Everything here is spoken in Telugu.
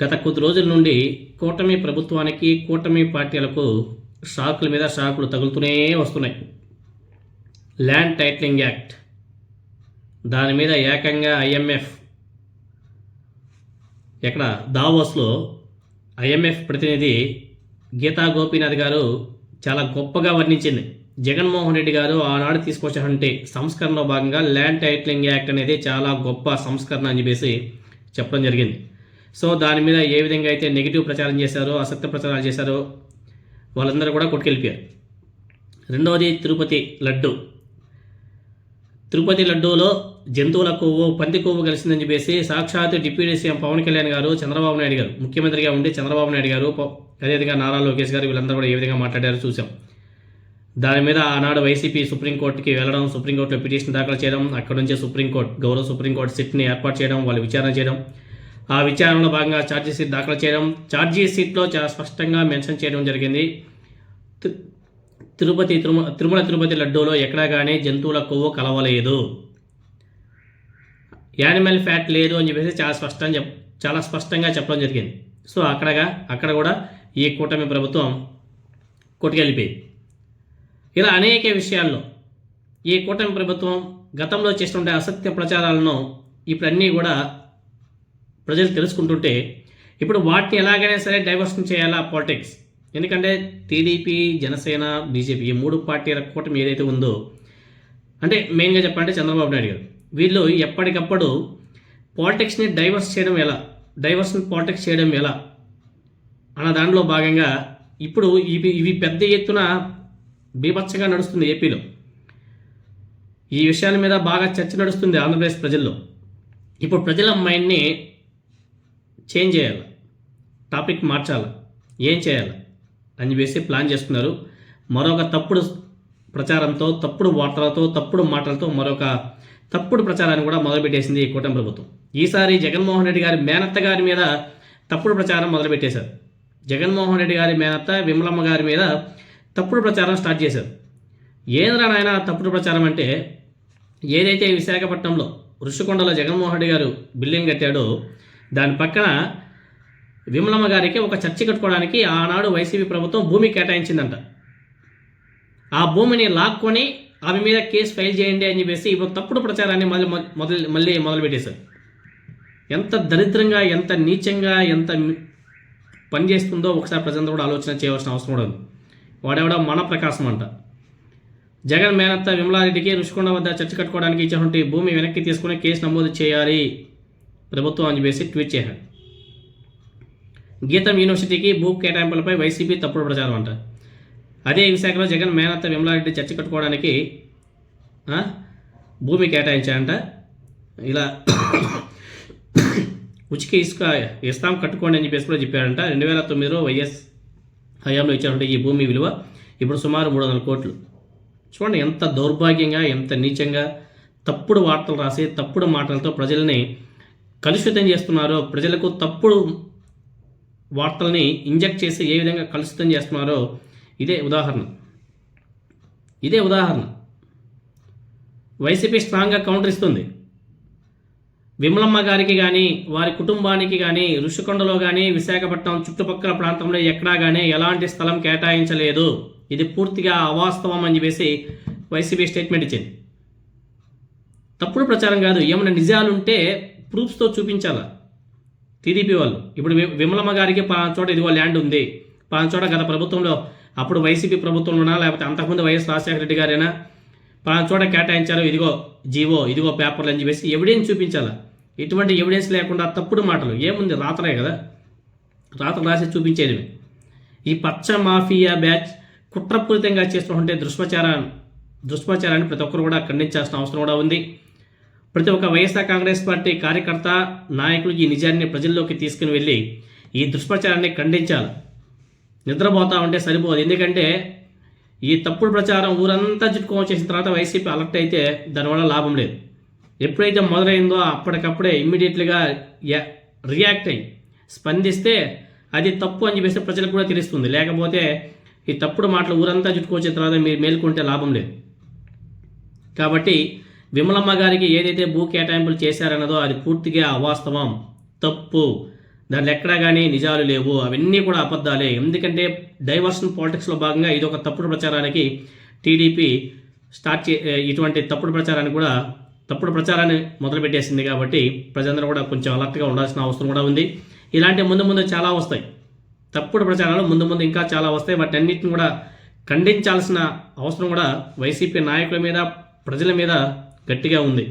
గత కొద్ది రోజుల నుండి కూటమి ప్రభుత్వానికి కూటమి పార్టీలకు షాకుల మీద షాకులు తగులుతూనే వస్తున్నాయి. ల్యాండ్ టైటిలింగ్ యాక్ట్ దాని మీద ఏకంగా ఐఎంఎఫ్ ఎక్కడ దావోస్లో ఐఎంఎఫ్ ప్రతినిధి గీతా గోపీనాథ్ గారు చాలా గొప్పగా వర్ణించింది. జగన్మోహన్ రెడ్డి గారు ఆనాడు తీసుకొచ్చినటువంటి సంస్కరణలో భాగంగా ల్యాండ్ టైటిలింగ్ యాక్ట్ అనేది చాలా గొప్ప సంస్కరణ అని చెప్పేసి చెప్పడం జరిగింది. సో దాని మీద ఏ విధంగా అయితే నెగిటివ్ ప్రచారం చేశారో, అసత్య ప్రచారాలు చేశారో వాళ్ళందరూ కూడా కొట్టుకెళ్ళిపోయారు. రెండవది తిరుపతి లడ్డూలో జంతువుల కొవ్వు, పంది కొవ్వు కలిసిందని చెప్పేసి సాక్షాత్ డిప్యూటీ సీఎం పవన్ కళ్యాణ్ గారు, చంద్రబాబు నాయుడు గారు, ముఖ్యమంత్రిగా ఉండి చంద్రబాబు నాయుడు గారు, అదేవిధంగా నారా లోకేష్ గారు వీళ్ళందరూ కూడా ఏ విధంగా మాట్లాడారో చూసాం. దాని మీద ఆనాడు వైసీపీ సుప్రీంకోర్టుకి వెళ్ళడం, సుప్రీంకోర్టులో పిటిషన్ దాఖలు చేయడం, అక్కడ నుంచి గౌరవ సుప్రీంకోర్టు సిట్ని ఏర్పాటు చేయడం, వాళ్ళు విచారణ చేయడం, ఆ విచారణలో భాగంగా ఛార్జీషీట్ దాఖలు చేయడం, ఛార్జీషీట్లో చాలా స్పష్టంగా మెన్షన్ చేయడం జరిగింది. తిరుమల తిరుపతి లడ్డూలో ఎక్కడా కానీ జంతువుల కొవ్వు కలవలేదు, యానిమల్ ఫ్యాట్ లేదు అని చెప్పేసి చాలా స్పష్టంగా చెప్పడం జరిగింది. సో అక్కడ కూడా ఈ కూటమి ప్రభుత్వం కొట్టుకెళ్ళిపోయింది. ఇలా అనేక విషయాల్లో ఈ కూటమి ప్రభుత్వం గతంలో చేస్తుంటే అసత్య ప్రచారాలను ఇప్పుడన్నీ కూడా ప్రజలు తెలుసుకుంటుంటే ఇప్పుడు వాటిని ఎలాగైనా సరే డైవర్షన్ చేయాలా పాలిటిక్స్. ఎందుకంటే టీడీపీ, జనసేన, బీజేపీ ఈ మూడు పార్టీల కూటమి ఏదైతే ఉందో, అంటే మెయిన్గా చెప్పాలంటే చంద్రబాబు నాయుడు గారు, వీళ్ళు ఎప్పటికప్పుడు పాలిటిక్స్ని డైవర్షన్ పాలిటిక్స్ చేయడం ఎలా అన్న దాంట్లో భాగంగా ఇప్పుడు ఇవి పెద్ద ఎత్తున బీభత్సంగా నడుస్తుంది ఏపీలో. ఈ విషయాల మీద బాగా చర్చ నడుస్తుంది ఆంధ్రప్రదేశ్ ప్రజల్లో. ఇప్పుడు ప్రజల మైండ్ని చేంజ్ చేయాలి, టాపిక్ మార్చాలి, ఏం చేయాలి అని చెప్పేసి ప్లాన్ చేస్తున్నారు. మరొక తప్పుడు ప్రచారంతో, తప్పుడు వార్తలతో, తప్పుడు మాటలతో మరొక తప్పుడు ప్రచారాన్ని కూడా మొదలుపెట్టేసింది ఈ కూటమి ప్రభుత్వం. ఈసారి జగన్మోహన్ రెడ్డి గారి మేనత్త గారి మీద తప్పుడు ప్రచారం మొదలుపెట్టేశారు. జగన్మోహన్ రెడ్డి గారి మేనత్త విమలమ్మ గారి మీద తప్పుడు ప్రచారం స్టార్ట్ చేశారు. ఏంద్రా నాయన తప్పుడు ప్రచారం అంటే, ఏదైతే విశాఖపట్నంలో ఋషికొండలో జగన్మోహన్ రెడ్డి గారు బిల్డింగ్ కట్టాడో దాని పక్కన విమలమ్మ గారికి ఒక చర్చి కట్టుకోవడానికి ఆనాడు వైసీపీ ప్రభుత్వం భూమి కేటాయించిందంట. ఆ భూమిని లాక్కొని ఆమె మీద కేసు ఫైల్ చేయండి అని చెప్పేసి ఇప్పుడు తప్పుడు ప్రచారాన్ని మళ్ళీ మొదలుపెట్టేశారు. ఎంత దరిద్రంగా, ఎంత నీచంగా, ఎంత పనిచేస్తుందో ఒకసారి ప్రజలందరూ కూడా ఆలోచన చేయవలసిన అవసరం కూడా ఉంది. వాడెవడో మన ప్రకాశం అంట, జగన్ మేనత్త విమలారెడ్డికి ఋషికొండ వద్ద చర్చ కట్టుకోవడానికి ఇచ్చినటువంటి భూమి వెనక్కి తీసుకుని కేసు నమోదు చేయాలి ప్రభుత్వం అని చెప్పేసి ట్వీట్ చేశాడు. గీతం యూనివర్సిటీకి భూ కేటాయింపులపై వైసీపీ తప్పుడు ప్రచారం అంట. అదే విశాఖలో జగన్ మేనత్త విమలారెడ్డి చర్చ కట్టుకోవడానికి భూమి కేటాయించాయంట. ఇలా ఉచిక ఇసుక ఇస్తాం కట్టుకోండి అని చెప్పేసి కూడా చెప్పారంట. 2009లో వైఎస్ హయాంలో ఇచ్చినటువంటి ఈ భూమి విలువ ఇప్పుడు సుమారు 300 కోట్లు. చూడండి ఎంత దౌర్భాగ్యంగా, ఎంత నీచంగా తప్పుడు వార్తలు రాసి తప్పుడు మాటలతో ప్రజల్ని కలుషితం చేస్తున్నారో, ప్రజలకు తప్పుడు వార్తల్ని ఇంజెక్ట్ చేసి ఏ విధంగా కలుషితం చేస్తున్నారో ఇదే ఉదాహరణ. వైసీపీ స్ట్రాంగ్గా కౌంటర్ ఇస్తుంది. విమలమ్మ గారికి కానీ, వారి కుటుంబానికి కానీ, ఋషికొండలో కానీ, విశాఖపట్నం చుట్టుపక్కల ప్రాంతంలో ఎక్కడా కానీ ఎలాంటి స్థలం కేటాయించలేదు, ఇది పూర్తిగా అవాస్తవం అని చెప్పేసి వైసీపీ స్టేట్మెంట్ ఇచ్చింది. తప్పుడు ప్రచారం కాదు, ఏమైనా నిజాలుంటే ప్రూఫ్స్తో చూపించాలా టీడీపీ వాళ్ళు. ఇప్పుడు విమలమ్మ గారికి పలానా చోట ఇదిగో ల్యాండ్ ఉంది, పలానా చోట గత ప్రభుత్వంలో, అప్పుడు వైసీపీ ప్రభుత్వంలోనా లేకపోతే అంతకుముందు వైఎస్ రాజశేఖర రెడ్డి గారైనా పలానా చోట కేటాయించారు, ఇదిగో జీవో, ఇదిగో పేపర్లు అని చెప్పేసి ఎవిడెన్స్ చూపించాలా. ఎటువంటి ఎవిడెన్స్ లేకుండా తప్పుడు మాటలు, ఏముంది రాతలే కదా, రాతలు రాసి చూపించేది. ఈ పచ్చ మాఫియా బ్యాచ్ కుట్రపూరితంగా చేస్తున్నటువంటి దుష్ప్రచారాన్ని ప్రతి ఒక్కరు కూడా ఖండించాల్సిన అవసరం కూడా ఉంది. ప్రతి ఒక్క వైఎస్ఆర్ కాంగ్రెస్ పార్టీ కార్యకర్త, నాయకులు ఈ నిజాన్ని ప్రజల్లోకి తీసుకుని వెళ్ళి ఈ దుష్ప్రచారాన్ని ఖండించాలి. నిద్రపోతా ఉంటే సరిపోదు. ఎందుకంటే ఈ తప్పుడు ప్రచారం ఊరంతా చుట్టుకొని తర్వాత వైసీపీ అలర్ట్ అయితే దానివల్ల లాభం లేదు. ఎప్పుడైతే మొదలైందో అప్పటికప్పుడే ఇమ్మీడియట్లీగా రియాక్ట్ అయ్యి స్పందిస్తే అది తప్పు అని చెప్పేసి ప్రజలకు కూడా తెలుస్తుంది. లేకపోతే ఈ తప్పుడు మాటలు ఊరంతా చుట్టుకొచ్చిన తర్వాత మీరు మేల్కొంటే లాభం లేదు. కాబట్టి విమలమ్మ గారికి ఏదైతే భూ కేటాయింపులు చేశారన్నదో అది పూర్తిగా అవాస్తవం, తప్పు. దాంట్లో ఎక్కడా కానీ నిజాలు లేవు, అవన్నీ కూడా అబద్ధాలే. ఎందుకంటే డైవర్షన్ పాలిటిక్స్లో భాగంగా ఇది ఒక తప్పుడు ప్రచారానికి టీడీపీ ఇటువంటి తప్పుడు ప్రచారాన్ని మొదలుపెట్టేసింది. కాబట్టి ప్రజలందరూ కూడా కొంచెం అలర్ట్గా ఉండాల్సిన అవసరం కూడా ఉంది. ఇలాంటి ముందు చాలా వస్తాయి, తప్పుడు ప్రచారాలు ముందు ఇంకా చాలా వస్తాయి. వాటన్నిటిని కూడా ఖండించాల్సిన అవసరం కూడా వైసీపీ నాయకుల మీద, ప్రజల మీద గట్టిగా ఉంది.